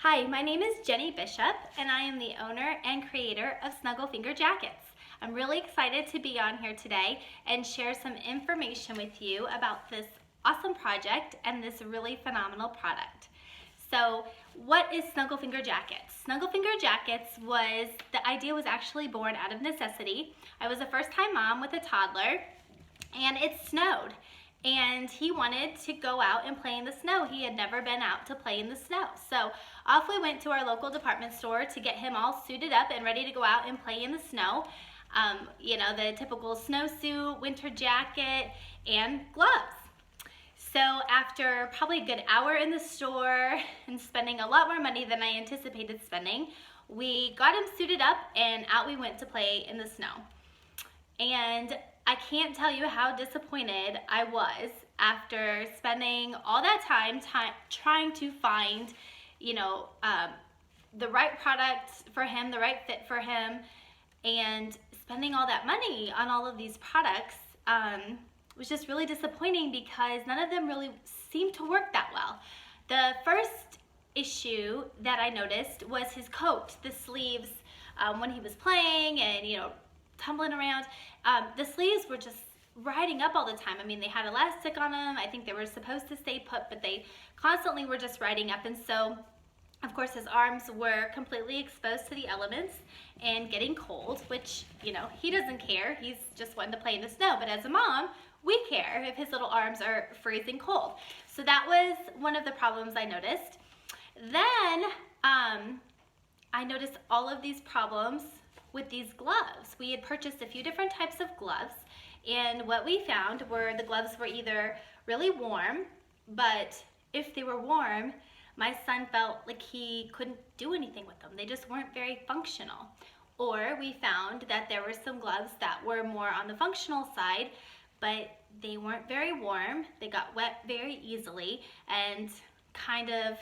Hi, my name is Jenny Bishop, and I am the owner and creator of Snuggle Finger Jackets. I'm really excited to be on here today and share some information with you about this awesome project and this really phenomenal product. So, what is Snuggle Finger Jackets? Snuggle Finger Jackets the idea was actually born out of necessity. I was a first-time mom with a toddler, and it snowed. And he wanted to go out and play in the snow. He had never been out to play in the snow. So off we went to our local department store to get him all suited up and ready to go out and play in the snow. The typical snowsuit, winter jacket, and gloves. So after probably a good hour in the store and spending a lot more money than I anticipated spending, we got him suited up and out we went to play in the snow. And I can't tell you how disappointed I was after spending all that time trying to find, the right product for him, the right fit for him, and spending all that money on all of these products was just really disappointing because none of them really seemed to work that well. The first issue that I noticed was his coat, the sleeves, when he was playing and, tumbling around. The sleeves were just riding up all the time. I mean, they had elastic on them. I think they were supposed to stay put, but they constantly were just riding up. And so, of course, his arms were completely exposed to the elements and getting cold, which, he doesn't care. He's just wanting to play in the snow. But as a mom, we care if his little arms are freezing cold. So that was one of the problems I noticed. Then I noticed all of these problems with these gloves. We had purchased a few different types of gloves, and what we found were the gloves were either really warm, but if they were warm, my son felt like he couldn't do anything with them. They just weren't very functional. Or we found that there were some gloves that were more on the functional side, but they weren't very warm. They got wet very easily and kind of,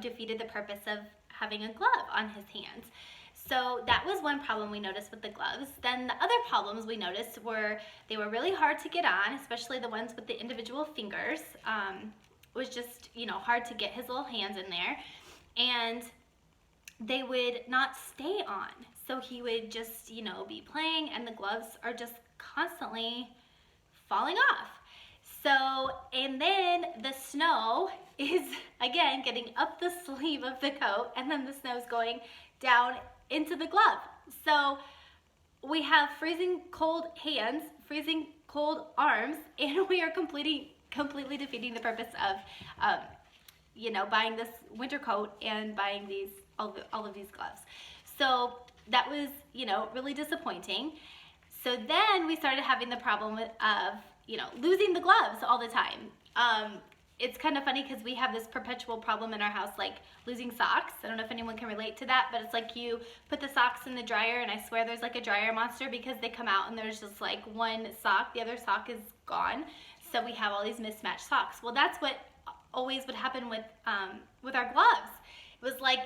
defeated the purpose of having a glove on his hands. So that was one problem we noticed with the gloves. Then the other problems we noticed were they were really hard to get on, especially the ones with the individual fingers. It was just, hard to get his little hands in there. And they would not stay on. So he would just, be playing and the gloves are just constantly falling off. So, and then the snow is, again, getting up the sleeve of the coat, and then the snow is going down into the glove. So we have freezing cold hands, freezing cold arms, and we are completely defeating the purpose of, buying this winter coat and buying all of these gloves. So that was, really disappointing. So then we started having the problem of, losing the gloves all the time. It's kind of funny because we have this perpetual problem in our house, like losing socks. I don't know if anyone can relate to that, but it's like you put the socks in the dryer and I swear there's like a dryer monster because they come out and there's just like one sock, the other sock is gone. So we have all these mismatched socks. Well, that's what always would happen with our gloves. It was like,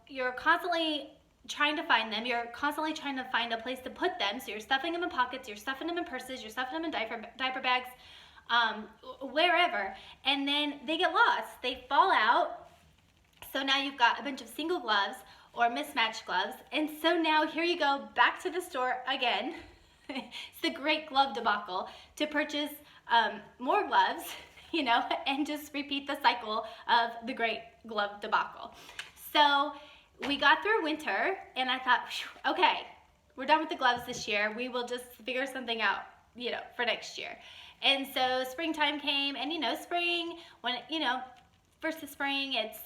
you're constantly trying to find them. You're constantly trying to find a place to put them. So you're stuffing them in pockets, you're stuffing them in purses, you're stuffing them in diaper bags, wherever, and then they get lost. They fall out. So now you've got a bunch of single gloves or mismatched gloves. And so now here you go back to the store again. It's the great glove debacle to purchase more gloves, and just repeat the cycle of the great glove debacle. So we got through winter and I thought, okay, we're done with the gloves this year. We will just figure something out, for next year. And so springtime came, and spring, when first of spring, it's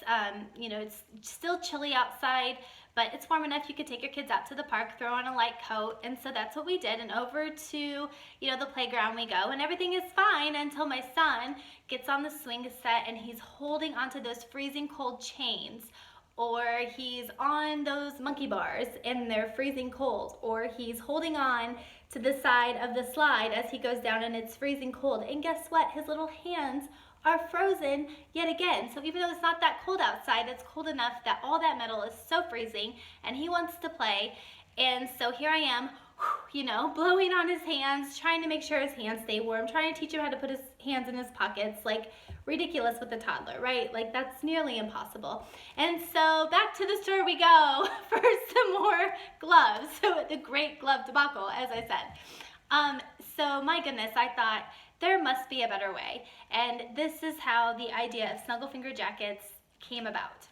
it's still chilly outside, but it's warm enough you could take your kids out to the park, throw on a light coat, and so that's what we did. And over to the playground we go, and everything is fine until my son gets on the swing set and he's holding onto those freezing cold chains, or he's on those monkey bars and they're freezing cold, or he's holding on to the side of the slide as he goes down and it's freezing cold. And guess what? His little hands are frozen yet again. So even though it's not that cold outside, it's cold enough that all that metal is so freezing and he wants to play. And so here I am, blowing on his hands, trying to make sure his hands stay warm, trying to teach him how to put his hands in his pockets, like ridiculous with a toddler, right? Like that's nearly impossible. And so back to the store we go for some more gloves. So the great glove debacle, as I said. So my goodness, I thought there must be a better way. And this is how the idea of Snuggle Finger jackets came about.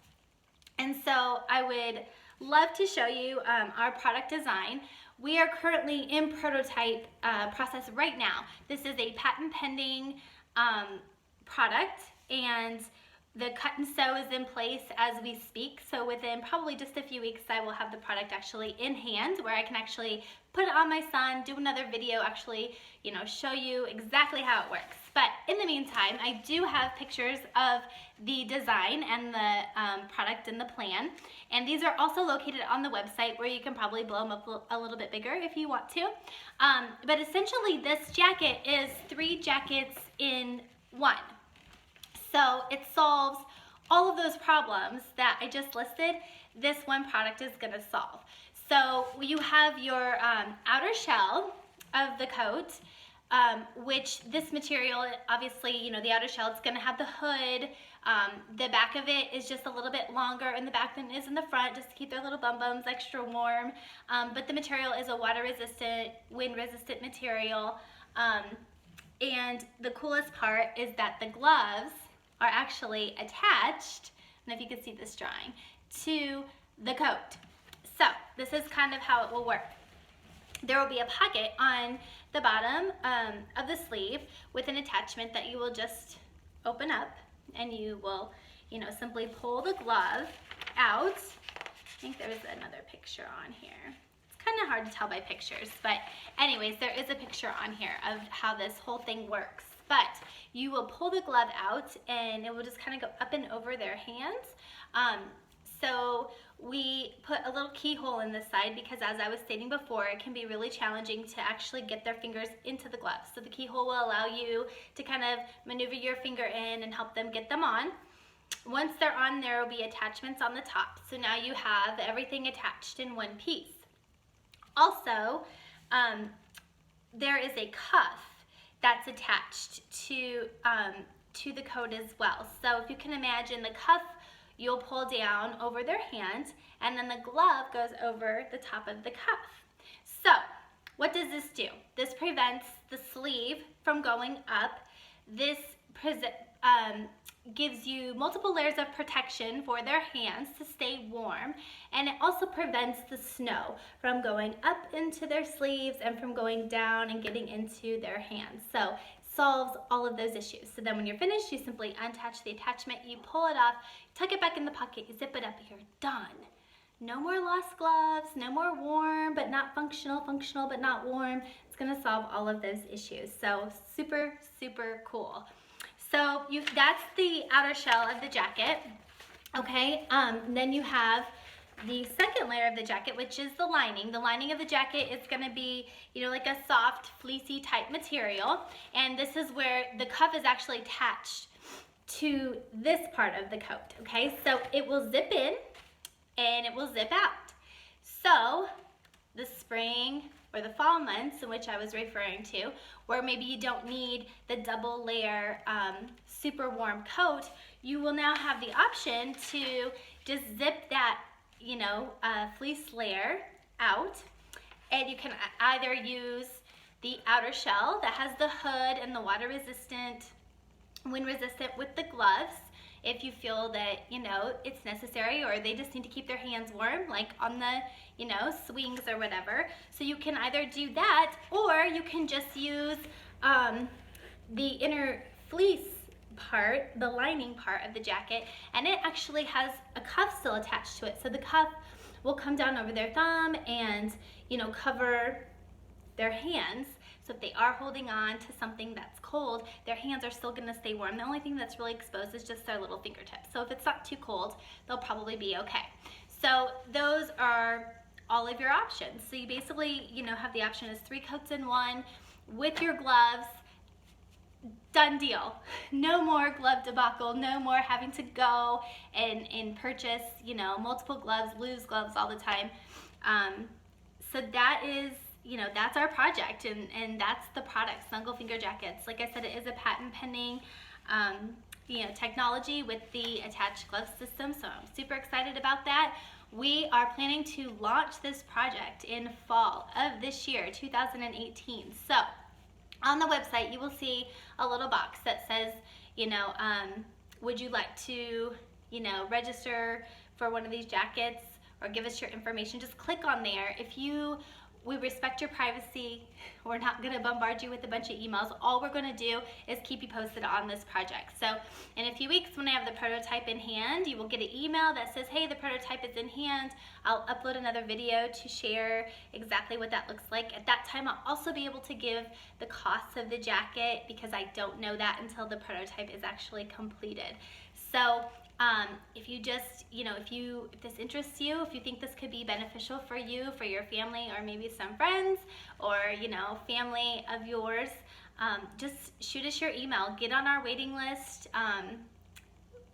And so I would love to show you our product design. We are currently in prototype process right now. This is a patent pending product, and the cut and sew is in place as we speak. So within probably just a few weeks, I will have the product actually in hand where I can actually put it on my son, do another video, actually, show you exactly how it works. But in the meantime, I do have pictures of the design and the product and the plan. And these are also located on the website where you can probably blow them up a little bit bigger if you want to. But essentially, this jacket is 3 jackets in one. So it solves all of those problems that I just listed. This one product is going to solve. So you have your outer shell of the coat, which this material, obviously, the outer shell, it's going to have the hood. The back of it is just a little bit longer in the back than it is in the front, just to keep their little bum-bums extra warm. But the material is a water-resistant, wind-resistant material. And the coolest part is that the gloves are actually attached, and if you can see this drawing, to the coat. So this is kind of how it will work. There will be a pocket on the bottom of the sleeve with an attachment that you will just open up, and you will, simply pull the glove out. I think there's another picture on here. It's kind of hard to tell by pictures, but anyways, there is a picture on here of how this whole thing works. But you will pull the glove out, and it will just kind of go up and over their hands. So we put a little keyhole in this side because, as I was stating before, it can be really challenging to actually get their fingers into the gloves. So the keyhole will allow you to kind of maneuver your finger in and help them get them on. Once they're on, there will be attachments on the top. So now you have everything attached in one piece. Also, there is a cuff that's attached to the coat as well. So if you can imagine, the cuff you'll pull down over their hand, and then the glove goes over the top of the cuff. So what does this do? This prevents the sleeve from going up. This gives you multiple layers of protection for their hands to stay warm, and it also prevents the snow from going up into their sleeves and from going down and getting into their hands. So solves all of those issues. So then when you're finished, you simply unattach the attachment, you pull it off, tuck it back in the pocket, you zip it up, you're done. No more lost gloves, no more warm but not functional, functional but not warm. It's gonna solve all of those issues. So super, super cool. So that's the outer shell of the jacket, okay? Then you have the second layer of the jacket, which is the lining. The lining of the jacket is gonna be, like a soft, fleecy type material. And this is where the cuff is actually attached to this part of the coat, okay? So it will zip in and it will zip out. So the spring or the fall months, in which I was referring to, where maybe you don't need the double layer super warm coat, you will now have the option to just zip that fleece layer out, and you can either use the outer shell that has the hood and the water resistant, wind resistant with the gloves if you feel that it's necessary, or they just need to keep their hands warm, like on the swings or whatever. So you can either do that, or you can just use the inner fleece part, the lining part of the jacket, and it actually has a cuff still attached to it. So the cuff will come down over their thumb and cover their hands. So if they are holding on to something that's cold, their hands are still gonna stay warm. The only thing that's really exposed is just their little fingertips. So if it's not too cold, they'll probably be okay. So those are all of your options. So you basically, have the option as 3 coats in one with your gloves. Done deal. No more glove debacle, no more having to go and purchase, multiple gloves, lose gloves all the time. So that is, that's our project, and that's the product, Snuggle Finger Jackets. Like I said, it is a patent pending technology with the attached glove system. So I'm super excited about that. We are planning to launch this project in fall of this year, 2018. So on the website, you will see a little box that says, would you like to, register for one of these jackets or give us your information? Just click on there. We respect your privacy. We're not going to bombard you with a bunch of emails. All we're going to do is keep you posted on this project. So in a few weeks, when I have the prototype in hand, you will get an email that says, hey, the prototype is in hand. I'll upload another video to share exactly what that looks like. At that time, I'll also be able to give the cost of the jacket, because I don't know that until the prototype is actually completed. So if you just, if this interests you, if you think this could be beneficial for you, for your family, or maybe some friends, or, family of yours, just shoot us your email. Get on our waiting list.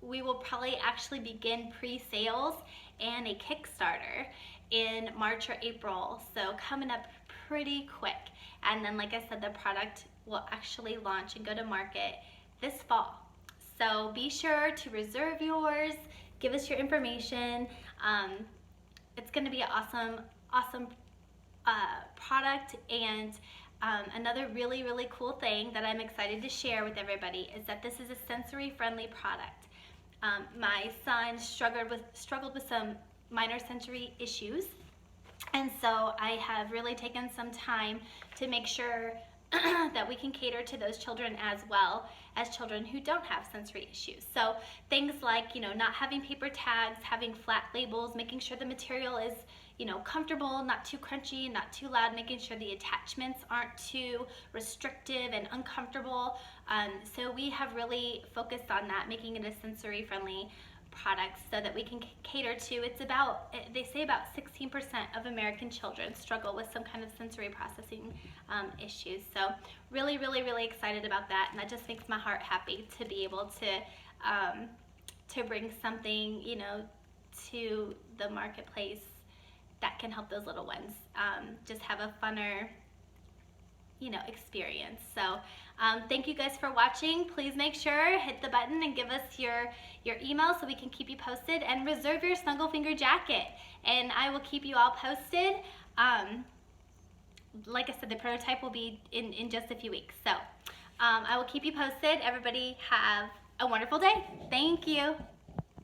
We will probably actually begin pre-sales and a Kickstarter in March or April. So coming up pretty quick. And then, like I said, the product will actually launch and go to market this fall. So be sure to reserve yours, give us your information. It's going to be an awesome product. And another really, really cool thing that I'm excited to share with everybody is that this is a sensory-friendly product. My son struggled with some minor sensory issues, and so I have really taken some time to make sure that we can cater to those children as well as children who don't have sensory issues. So things like, not having paper tags, having flat labels, making sure the material is, comfortable, not too crunchy, not too loud, making sure the attachments aren't too restrictive and uncomfortable. So we have really focused on that, making it a sensory-friendly products so that we can cater to, they say about 16% of American children struggle with some kind of sensory processing issues. So really, really, really excited about that, and that just makes my heart happy to be able to bring something, to the marketplace that can help those little ones just have a funner experience. So thank you guys for watching. Please make sure, hit the button and give us your email so we can keep you posted, and reserve your Snuggle Finger jacket, and I will keep you all posted. Like I said, the prototype will be in just a few weeks. So I will keep you posted. Everybody have a wonderful day. Thank you.